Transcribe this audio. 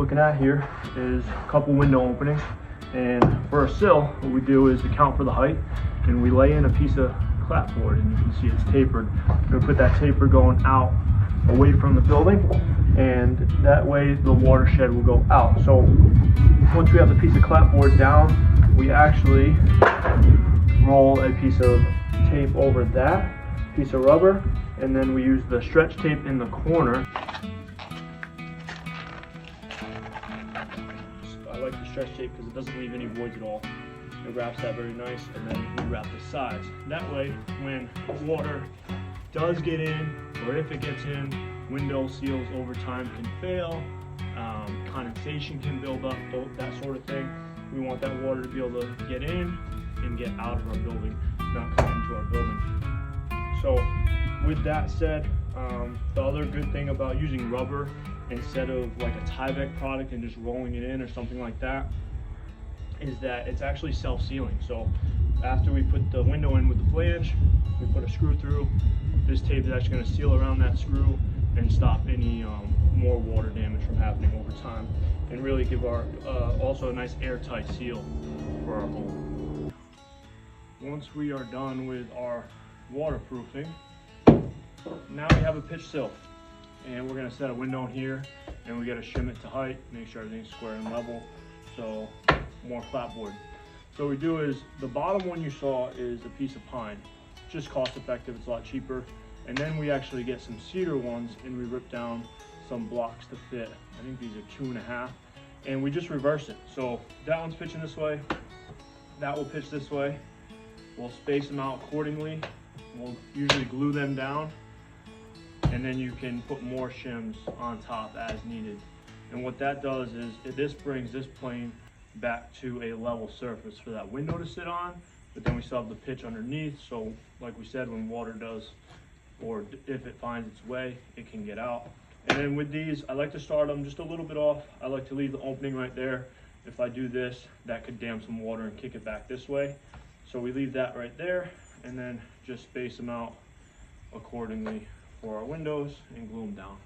looking at here is a couple window openings. And for a sill, what we do is account for the height, and we lay in a piece of clapboard, and you can see it's tapered. We put that taper going out away from the building, and that way the watershed will go out. So once we have the piece of clapboard down, we actually roll a piece of tape over that piece of rubber, and then we use the stretch tape in the corner. I like the stretch tape because it doesn't leave any voids at all. It wraps that very nice, and then we wrap the sides. That way, when water does get in, or if it gets in, window seals over time can fail, condensation can build up, that sort of thing. We want that water to be able to get in and get out of our building, not come into our building. So with that said, the other good thing about using rubber instead of like a Tyvek product and just rolling it in or something like that is that it's actually self-sealing. So after we put the window in with the flange, we put a screw through. This tape is actually going to seal around that screw and stop any more water damage from happening over time, and really give our also a nice airtight seal for our home. Once we are done with our waterproofing, now we have a pitch sill, and we're going to set a window in here, and we got to shim it to height, make sure everything's square and level. So more clapboard. So what we do is, the bottom one you saw is a piece of pine, just cost effective, it's a lot cheaper. And then we actually get some cedar ones, and we rip down some blocks to fit. I think these are 2.5, and we just reverse it. So that one's pitching this way, that will pitch this way. We'll space them out accordingly. We'll usually glue them down, and then you can put more shims on top as needed. And what that does is this brings this plane back to a level surface for that window to sit on, but then we still have the pitch underneath. So like we said, when water does, or if it finds its way, it can get out. And then with these, I like to start them just a little bit off. I like to leave the opening right there. If I do this, that could dam some water and kick it back this way. So we leave that right there, and then just space them out accordingly for our windows and glue them down.